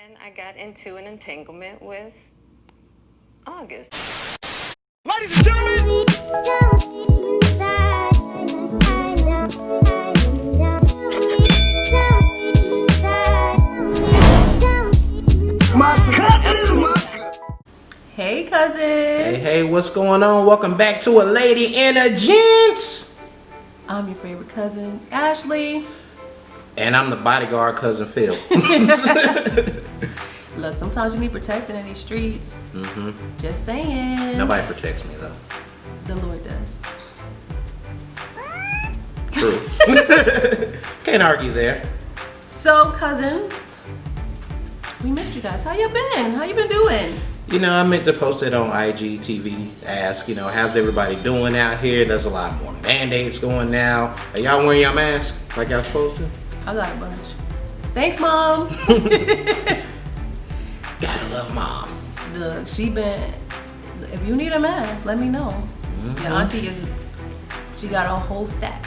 then I got into an entanglement with August. Ladies and gentlemen, Hey cousins! Hey, what's going on? Welcome back to A Lady and a Gent. I'm your favorite cousin, Ashley. And I'm the bodyguard cousin, Phil. Look, sometimes you need protecting in these streets. Just saying. Nobody protects me, though. The Lord does. True. Can't argue there. So, cousins, we missed you guys. How you been? How you been doing? You know, I meant to post it on IGTV. Ask, how's everybody doing out here? There's a lot more mandates going now. Are y'all wearing your mask like y'all supposed to? I got a bunch. Thanks, Mom. Gotta love Mom. Look, she been. If you need a mask, let me know. Your auntie she got a whole stack.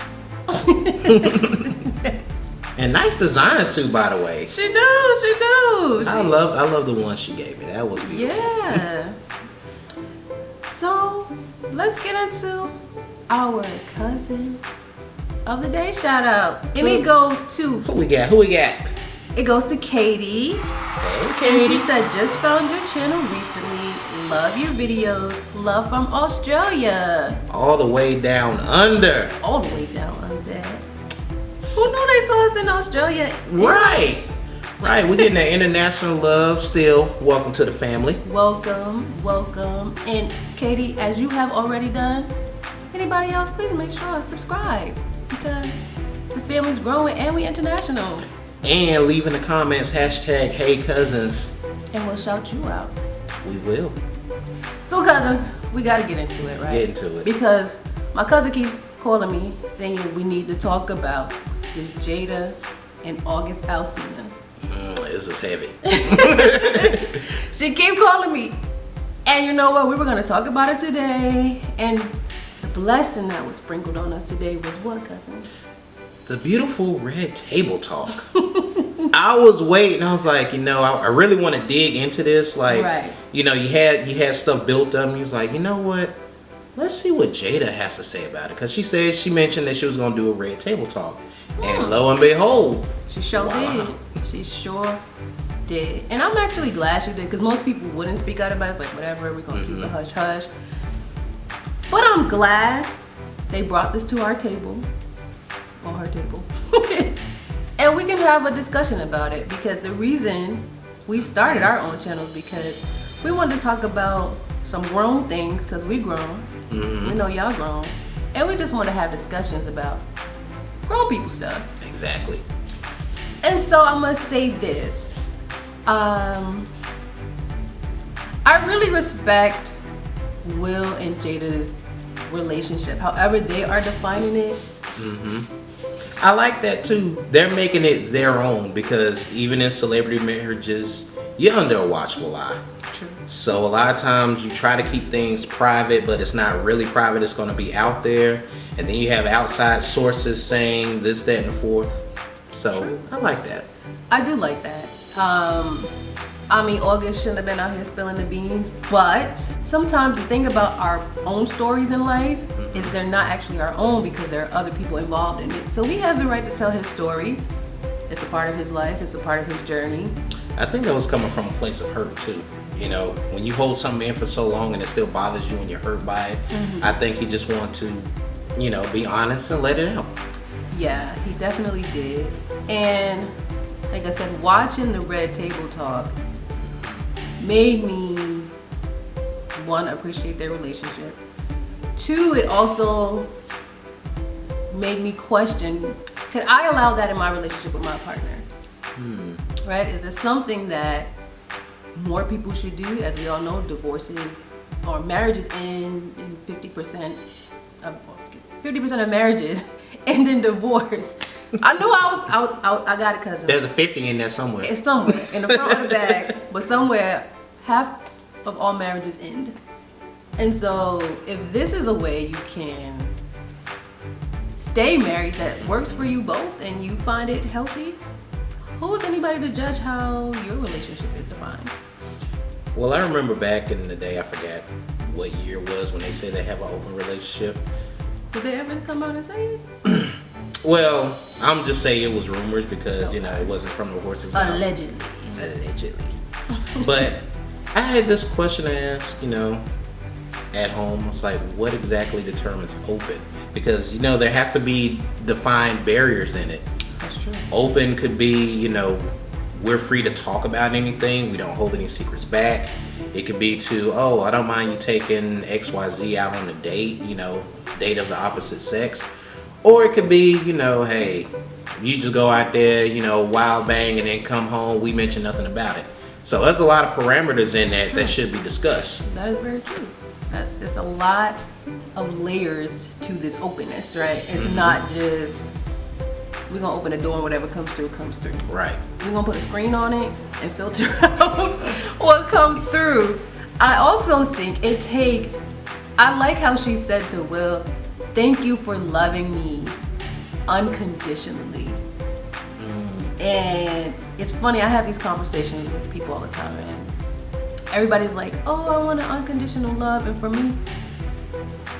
And nice design suit, by the way. She do. I love the one she gave me. That was beautiful. Yeah. So let's get into our cousin of the day shout out. And it goes to Who we got? It goes to Katie. Hey, And Katie. she said, just found your channel recently. Love your videos. Love from Australia. All the way down under. All the way down under. Who knew they saw us in Australia? Right. We're getting that international love still. Welcome to the family. Welcome. And Katie, as you have already done, anybody else, please make sure to subscribe because the family's growing and we international. And leave in the comments #HeyCousins. And we'll shout you out. We will. So cousins, we gotta get into it, right? Get into it. Because my cousin keeps calling me saying we need to talk about this Jada and August Alcina. This is heavy. She keep calling me. And you know what? We were gonna talk about it today. And the blessing that was sprinkled on us today was what, cousin? The beautiful red table talk. I was waiting. I was like, I really want to dig into this. Like, Right. you had stuff built up. And you was like, you know what? Let's see what Jada has to say about it. Because she mentioned that she was going to do a red table talk. And lo and behold. She sure did. She sure did. And I'm actually glad she did because most people wouldn't speak out about it. It's like, whatever, we're going to keep it hush hush. But I'm glad they brought this to our table. On her table. And we can have a discussion about it because the reason we started our own channel is because we wanted to talk about some grown things because we grown. We know y'all grown. And we just want to have discussions about grown people stuff. Exactly. And so I must say this. I really respect Will and Jada's relationship, however they are defining it. I like that too. They're making it their own because even in celebrity marriages, you're under a watchful eye. True. So a lot of times you try to keep things private, but it's not really private. It's going to be out there. And then you have outside sources saying this, that, and the fourth. So True. I like that. I do like that. August shouldn't have been out here spilling the beans, but sometimes the thing about our own stories in life is they're not actually our own because there are other people involved in it. So he has the right to tell his story. It's a part of his life. It's a part of his journey. I think that was coming from a place of hurt too. When you hold something in for so long and it still bothers you and you're hurt by it, I think he just wanted to, be honest and let it out. Yeah, he definitely did. And like I said, watching the Red Table Talk made me, one, appreciate their relationship. Two, it also made me question, could I allow that in my relationship with my partner? Right? Is this something that more people should do? As we all know, divorces or marriages end in 50% of marriages end in divorce. I knew I got it, cousin. There's a 50 in there somewhere. It's somewhere in the front of the bag, but somewhere half of all marriages end. And so if this is a way you can stay married that works for you both and you find it healthy, Who is anybody to judge how your relationship is defined? Well, I remember back in the day, I forgot what year it was when they said they have an open relationship. Did they ever come out and say it? Well, I'm just saying it was rumors because, you know, it wasn't from the horse's mouth. Allegedly. Allegedly. But I had this question to ask, you know, at home. It's like, what exactly determines open? Because, you know, there has to be defined barriers in it. That's true. Open could be, you know, we're free to talk about anything. We don't hold any secrets back. It could be to, oh, I don't mind you taking XYZ out on a date, you know, date of the opposite sex. Or it could be, you know, hey, you just go out there, you know, wild bang and then come home. We mention nothing about it. So there's a lot of parameters in that should be discussed. That is very true. There's a lot of layers to this openness, right? It's not just, we're gonna open the door and whatever comes through, comes through. Right. We're gonna put a screen on it and filter out what comes through. I also think it takes, I like how she said to Will, thank you for loving me unconditionally. And it's funny, I have these conversations with people all the time, and everybody's like, oh, I want an unconditional love. And for me,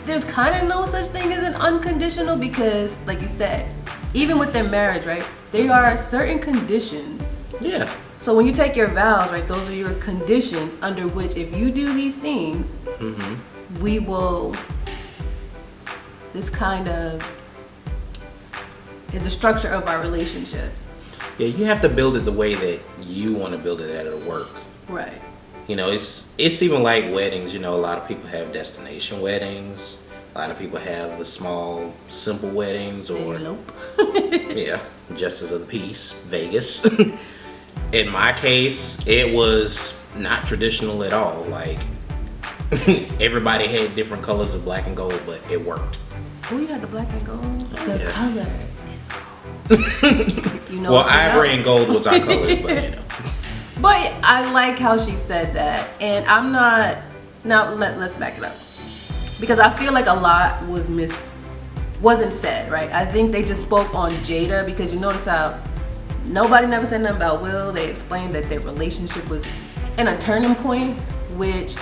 there's kind of no such thing as an unconditional, because like you said, even with their marriage, right, there are certain conditions. Yeah. So when you take your vows, right, those are your conditions under which if you do these things, we will, this kind of is the structure of our relationship. Yeah, you have to build it the way that you want to build it that it'll work. Right. You know, it's even like weddings. You know, a lot of people have destination weddings. A lot of people have the small, simple weddings, or Elope. yeah, Justice of the Peace, Vegas. In my case, it was not traditional at all. Like everybody had different colors of black and gold, but it worked. Oh, you had the black and gold. The Yeah. color is gold. You know. Well, what I know. ivory and gold was our colors, but you know. But I like how she said that, and I'm not. Now let's back it up, because I feel like a lot wasn't said, right? I think they just spoke on Jada, because you notice how nobody never said nothing about Will. They explained that their relationship was in a turning point, which,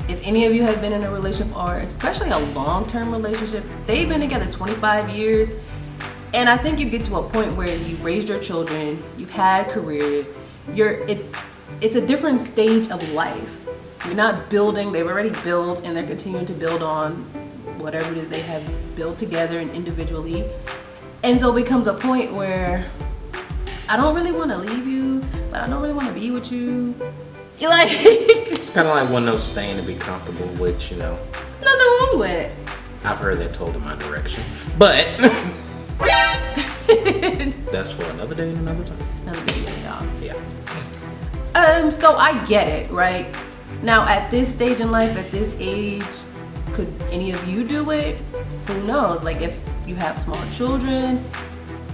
if any of you have been in a relationship, or especially a long-term relationship, they've been together 25 years. And I think you get to a point where you've raised your children, you've had careers, it's a different stage of life. You're not building, they've already built, and they're continuing to build on whatever it is they have built together and individually. And so it becomes a point where I don't really want to leave you, but I don't really want to be with you. You're like, It's kind of like one of those staying to be comfortable, which, you know, there's nothing wrong with. I've heard that told in my direction. But that's for another day and another time. Another video, y'all. Yeah. So I get it, right? Now at this stage in life, at this age, could any of you do it? Who knows? Like if you have small children,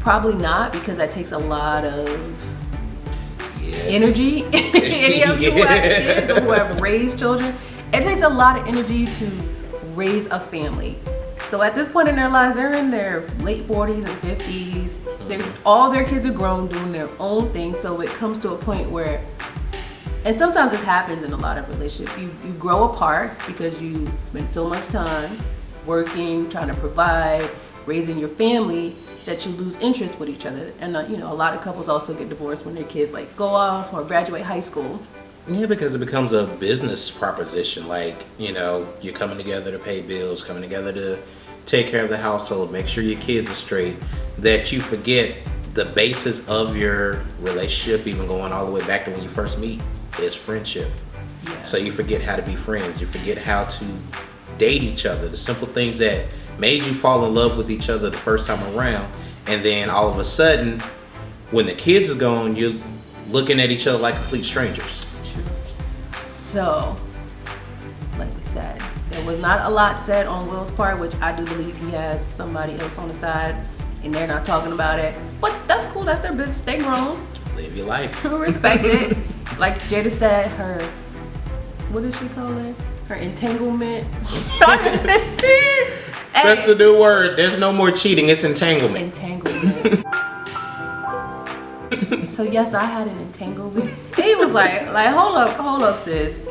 probably not, because that takes a lot of energy. Any of you who have kids or who have raised children, it takes a lot of energy to raise a family. So at this point in their lives, they're in their late 40s and 50s. All their kids are grown, doing their own thing. So it comes to a point where, and sometimes this happens in a lot of relationships, you grow apart because you spend so much time working, trying to provide, raising your family, that you lose interest with each other. And you know, a lot of couples also get divorced when their kids like go off or graduate high school. Yeah, because it becomes a business proposition. Like, you know, you're coming together to pay bills, coming together to take care of the household, make sure your kids are straight, that you forget the basis of your relationship, even going all the way back to when you first meet, is friendship. Yeah. So you forget how to be friends. You forget how to date each other. The simple things that made you fall in love with each other the first time around. And then all of a sudden, when the kids are gone, you're looking at each other like complete strangers. True. So, like we said, there was not a lot said on Will's part, which I do believe he has somebody else on the side and they're not talking about it. But that's cool, that's their business, they grown. Live your life. Respect it. Like Jada said, her, what did she call it? Her entanglement. That's the new word. There's no more cheating, it's entanglement. Entanglement. so yes, I had an entanglement. He was like, hold up, sis.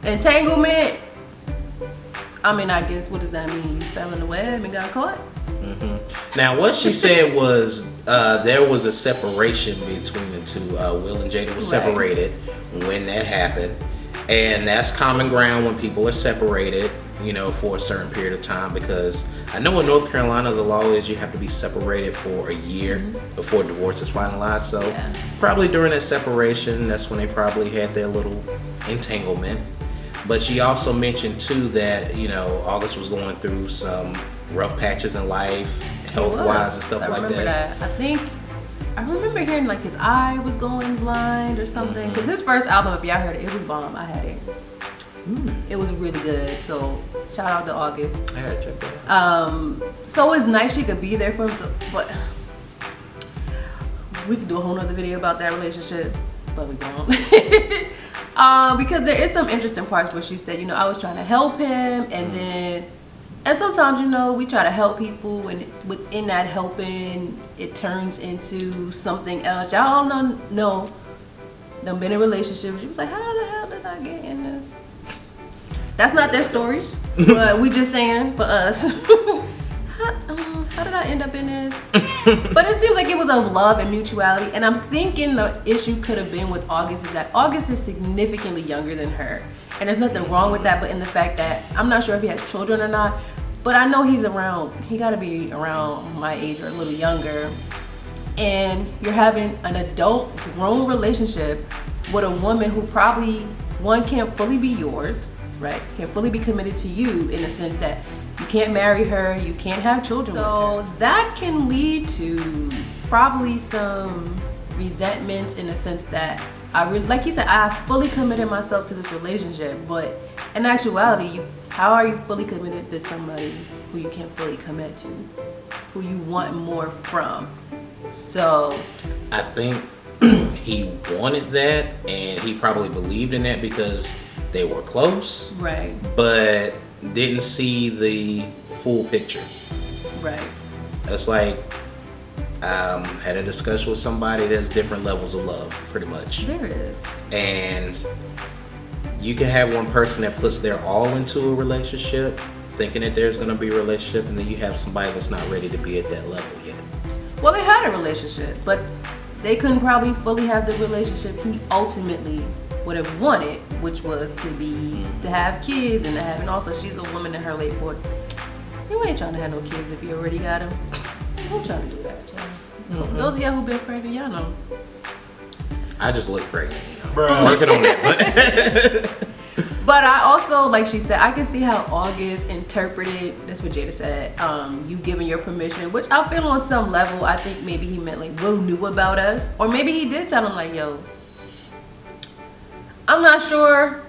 Entanglement. I mean, I guess, what does that mean? You fell in the web and got caught? Now, what she said was there was a separation between the two. Will and Jada was separated when that happened. And that's common ground when people are separated, you know, for a certain period of time. Because I know in North Carolina, the law is you have to be separated for a year before divorce is finalized. So probably during that separation, that's when they probably had their little entanglement. But she also mentioned, too, that, you know, August was going through some rough patches in life, health-wise and stuff like that. I remember hearing like his eye was going blind or something. Because his first album, if y'all heard it, it was bomb. I had it. It was really good. So shout out to August. I gotta check that out. So it's nice she could be there for him, but we could do a whole nother video about that relationship, but we won't. Because there is some interesting parts where she said, you know, I was trying to help him, and sometimes, you know, we try to help people, and within that helping, it turns into something else. Y'all don't know. Done been in relationships. She was like, how the hell did I get in this? That's not their story, but we just saying for us. How did I end up in this? But it seems like it was of love and mutuality. And I'm thinking the issue could have been with August is that August is significantly younger than her. And there's nothing wrong with that, but in the fact that I'm not sure if he has children or not, but I know he gotta be around my age or a little younger. And you're having an adult grown relationship with a woman who probably, one, can't fully be yours, right? Can't fully be committed to you in the sense that you can't marry her, you can't have children with her. So that can lead to probably some resentments in the sense that like he said, I fully committed myself to this relationship, but in actuality, how are you fully committed to somebody who you can't fully commit to, who you want more from? So I think he wanted that, and he probably believed in that because they were close, right? But didn't see the full picture, right? It's like had a discussion with somebody. There's different levels of love, pretty much. There is, and you can have one person that puts their all into a relationship, thinking that there's going to be a relationship, and then you have somebody that's not ready to be at that level yet. Well, they had a relationship, but they couldn't probably fully have the relationship he ultimately would have wanted, which was to have kids and also she's a woman in her late 40s. You ain't trying to have no kids if you already got them. Don't try to do that, y'all. Those of y'all who been pregnant, y'all know. I just look pregnant, you know. I'm working on that, but But I also, like she said, I can see how August interpreted, that's what Jada said, you giving your permission, which I feel on some level, I think maybe he meant like Will knew about us, or maybe he did tell him like, yo, I'm not sure,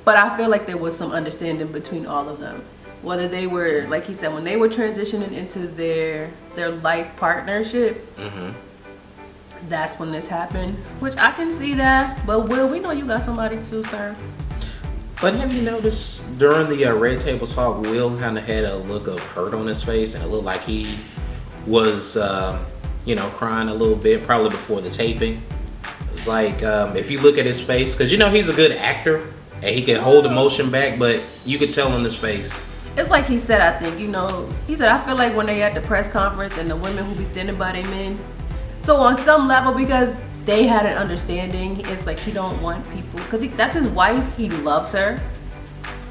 but I feel like there was some understanding between all of them. Whether they were, like he said, when they were transitioning into their life partnership, that's when this happened, which I can see that. But Will, we know you got somebody too, sir. But have you noticed during the Red Table Talk, Will kind of had a look of hurt on his face, and it looked like he was, crying a little bit, probably before the taping. It's like, if you look at his face, because he's a good actor, and he can hold emotion back, but you could tell in his face. It's like he said, I think, he said, I feel like when they at the press conference and the women who be standing by their men. So on some level, because they had an understanding, it's like he don't want people, because that's his wife, he loves her.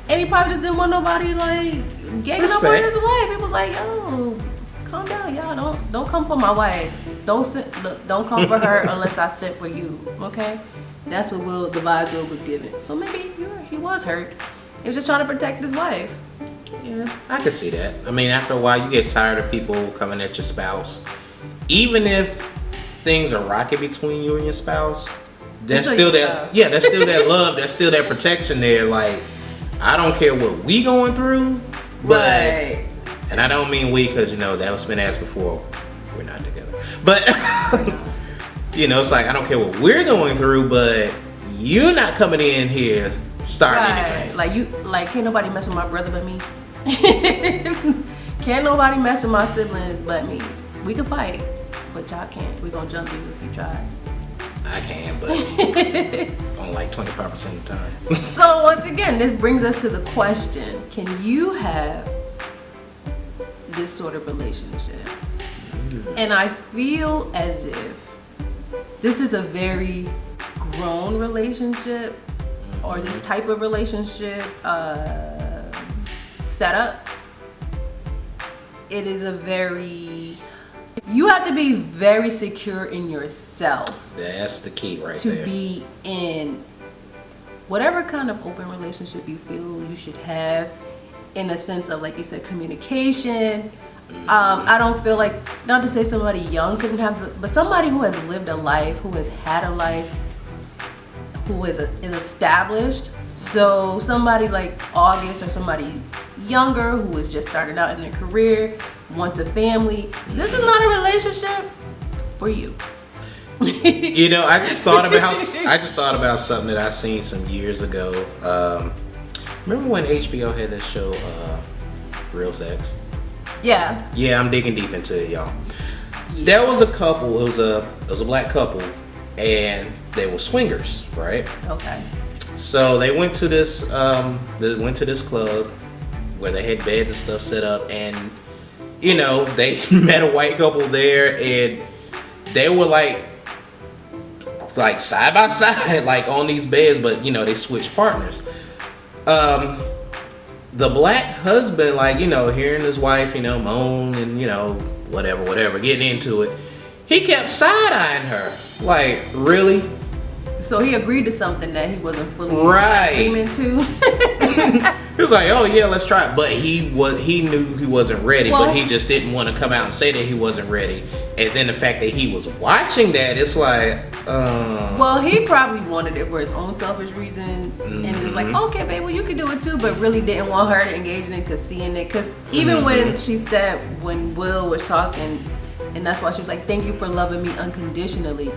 And he probably just didn't want nobody like ganging up on his wife. He was like, yo, calm down, y'all. Don't come for my wife. Don't come for her unless I sent for you, okay? That's what the vibes Will was giving. So maybe he was hurt. He was just trying to protect his wife. Yeah, I can see that. I mean, after a while, you get tired of people coming at your spouse. Even if things are rocky between you and your spouse, that's still that. Yeah, that's still that love. That's still that protection there. Like, I don't care what we going through, but right. And I don't mean we because that was been asked before. We're not together, but it's like I don't care what we're going through, but you're not coming in here starting anything. Like can't nobody mess with my brother but me. Can't nobody mess with my siblings but me. We can fight, but y'all can't. We gonna jump you if you try. I can, but on like 25% of the time. So once again, this brings us to the question: can you have this sort of relationship? And I feel as if this is a very grown relationship, or this type of relationship setup. It is a very, you have to be very secure in yourself. That's the key right to there. be in whatever kind of open relationship you feel you should have, in a sense of, like you said, communication. I don't feel like, not to say somebody young couldn't have, but somebody who has lived a life, who has had a life, who is established. So somebody like August, or somebody younger who is just starting out in their career, wants a family. This is not a relationship for you. You know, I just thought about something that I seen some years ago. Remember when HBO had that show, Real Sex? Yeah. Yeah, I'm digging deep into it, y'all. There was a couple. It was a black couple, and they were swingers, right? Okay. So they went to this club where they had beds and stuff set up, and you know, they met a white couple there, and they were like side by side, like on these beds, but you know, they switched partners. The black husband, like, you know, hearing his wife, you know, moan and, you know, whatever, getting into it, he kept side-eyeing her. Like, really? So he agreed to something that he wasn't fully Right. agreement to. He was like, oh yeah, let's try it. But he knew he wasn't ready, Well, but he just didn't want to come out and say that he wasn't ready. And then the fact that he was watching that, it's like, Well, he probably wanted it for his own selfish reasons, and just like, okay, babe, well, you can do it too, but really didn't want her to engage in it, cause seeing it, cause even when she said, when Will was talking, and that's why she was like, thank you for loving me unconditionally.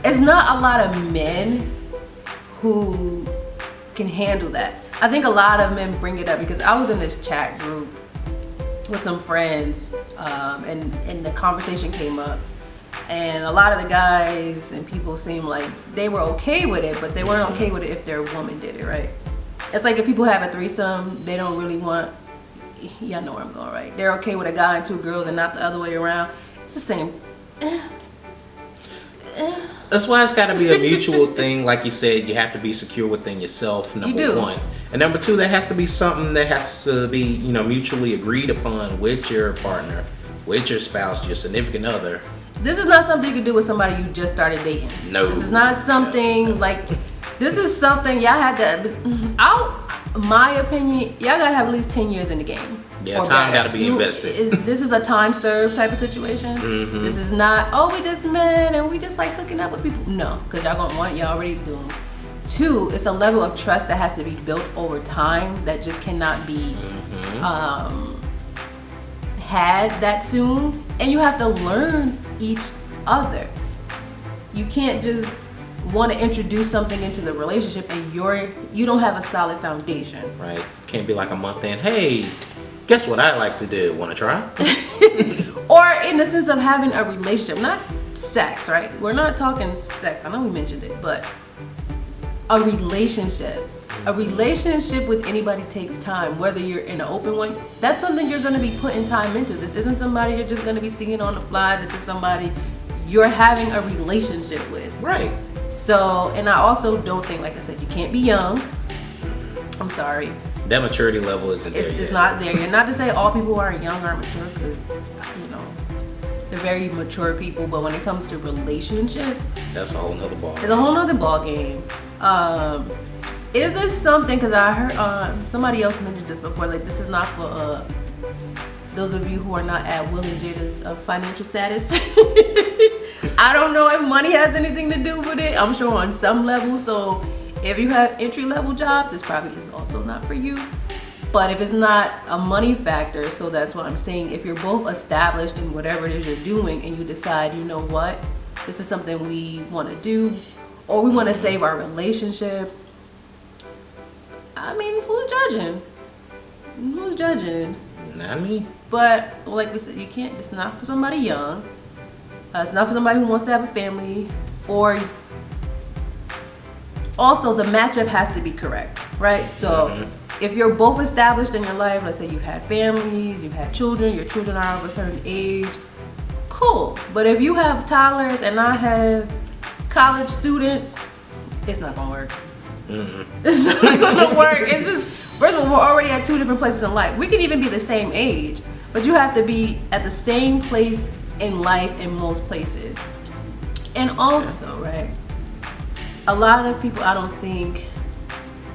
It's not a lot of men who can handle that. I think a lot of men bring it up, because I was in this chat group with some friends, and the conversation came up, and a lot of the guys and people seemed like they were okay with it, but they weren't okay with it if their woman did it, right? It's like if people have a threesome, they don't really want, y'all know where I'm going, right? They're okay with a guy and two girls and not the other way around. It's the same. That's why it's got to be a mutual thing. Like you said, you have to be secure within yourself, number one. And number two, that has to be something that has to be, you know, mutually agreed upon with your partner, with your spouse, your significant other. This is not something you can do with somebody you just started dating. No. This is not something like, this is something y'all had to, my opinion, y'all gotta have at least 10 years in the game. Yeah, time got to be invested. This is a time served type of situation. This is not, oh, we just met and we just like hooking up with people. No, because y'all gonna want, y'all already doing. Two, it's a level of trust that has to be built over time that just cannot be had that soon. And you have to learn each other. You can't just want to introduce something into the relationship and you don't have a solid foundation. Right. Can't be like a month in, hey, guess what I like to do? Want to try? Or in the sense of having a relationship, not sex, right? We're not talking sex. I know we mentioned it, but a relationship. A relationship with anybody takes time, whether you're in an open one. That's something you're going to be putting time into. This isn't somebody you're just going to be seeing on the fly. This is somebody you're having a relationship with. Right. So, and I also don't think, like I said, you can't be young. I'm sorry. That maturity level isn't there yet. It's not there. You're not to say all people who are young are mature, because, you know, they're very mature people. But when it comes to relationships, that's a whole nother ball. It's a whole nother ball game. Is this something, because I heard somebody else mentioned this before, like this is not for those of you who are not at Will and Jada's financial status. I don't know if money has anything to do with it. I'm sure on some level. So if you have entry level job, this probably is also not for you. But if it's not a money factor, so that's what I'm saying. If you're both established in whatever it is you're doing and you decide, you know what, this is something we want to do, or we want to save our relationship. I mean, who's judging? Who's judging? Not me. But like we said, you can't, it's not for somebody young. It's not for somebody who wants to have a family, or also the matchup has to be correct, right? So if you're both established in your life, let's say you've had families, you've had children, your children are of a certain age, cool. But if you have toddlers and I have college students, it's not gonna work. It's not gonna work. It's just, first of all, we're already at two different places in life. We can even be the same age, but you have to be at the same place in life in most places. And also, right, a lot of people I don't think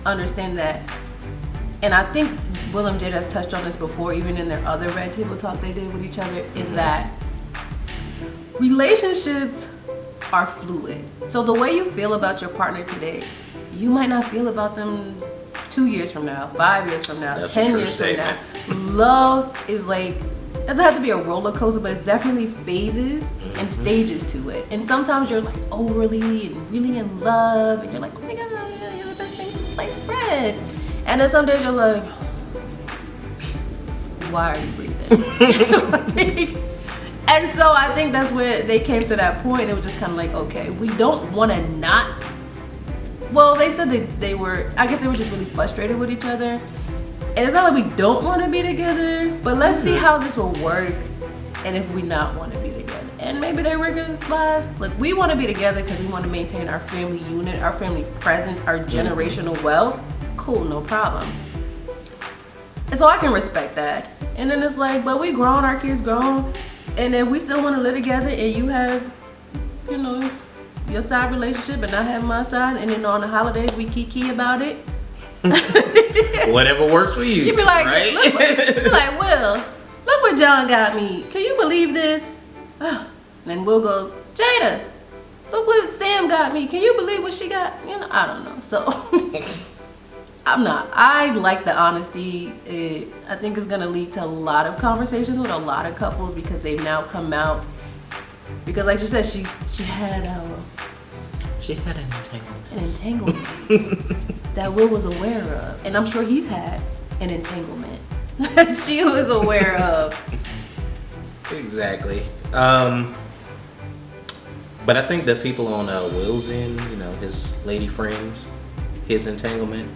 understand that, and I think Will and Jada have touched on this before, even in their other Red Table Talk they did with each other, is that relationships are fluid. So the way you feel about your partner today, you might not feel about them 2 years from now, 5 years from now, That's 10 years from now. Love is like, doesn't have to be a roller coaster, but it's definitely phases and stages to it. And sometimes you're like overly and really in love, and you're like, oh my god, you're the best thing since sliced bread. And then some days you're like, why are you breathing? And so I think that's where they came to that point. It was just kind of like, okay, we don't want to not. Well, they said that they were, I guess they were just really frustrated with each other. And it's not like we don't want to be together, but let's see how this will work and if we not want to be together. And maybe they realize, like, we want to be together because we want to maintain our family unit, our family presence, our generational wealth. Cool, no problem. And so I can respect that. And then it's like, but we grown, our kids grown, and if we still want to live together and you have, you know, your side relationship and I have my side, and then on the holidays we kiki about it. Whatever works for you. You'd be like, right? You're like, Will, look what John got me. Can you believe this? And then Will goes, Jada, look what Sam got me. Can you believe what she got? You know, I don't know. So I like the honesty. I think it's gonna lead to a lot of conversations with a lot of couples because they've now come out. Because like you said, she had an entanglement. An entanglement that Will was aware of. And I'm sure he's had an entanglement that she was aware of. Exactly. But I think that people on Will's end, you know, his lady friends, his entanglement,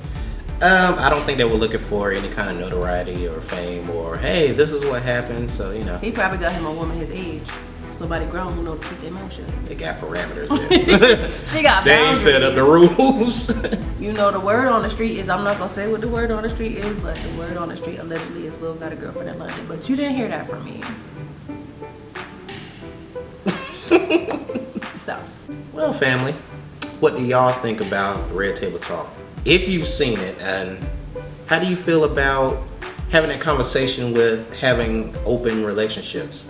I don't think they were looking for any kind of notoriety or fame or, hey, this is what happened, so, you know. He probably got him a woman his age. Somebody grown who know to keep their mouth shut. They got parameters there. She got They boundaries. set up the rules. You know, the word on the street is, I'm not going to say what the word on the street is, but the word on the street allegedly is Will got a girlfriend in London. But you didn't hear that from me. So. Well, family, what do y'all think about Red Table Talk? If you've seen it, and how do you feel about having a conversation with having open relationships?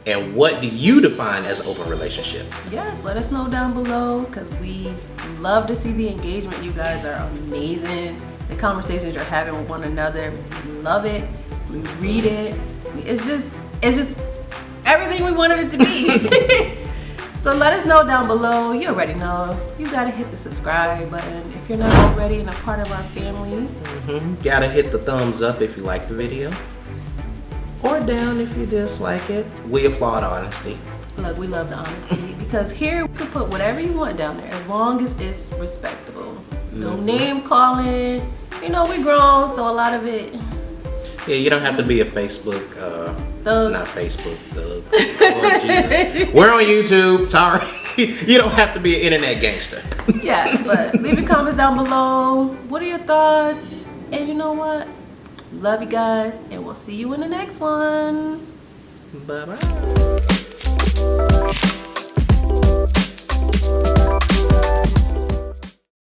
And what do you define as open relationship? Yes, let us know down below because we love to see the engagement. You guys are amazing. The conversations you're having with one another, we love it. We read it. It's just everything we wanted it to be. So let us know down below. You already know. You gotta hit the subscribe button if you're not already and a part of our family. Gotta hit the thumbs up if you like the video. Or down if you dislike it. We applaud honesty. Look, we love the honesty because here we can put whatever you want down there as long as it's respectable. No name calling. You know, we grown, so a lot of it. Yeah, you don't have to be a Facebook, Thug. not Facebook, thug. Lord Jesus. We're on YouTube, sorry. You don't have to be an internet gangster. Yeah, but leave your comments down below. What are your thoughts? And you know what? Love you guys, and we'll see you in the next one. Bye-bye.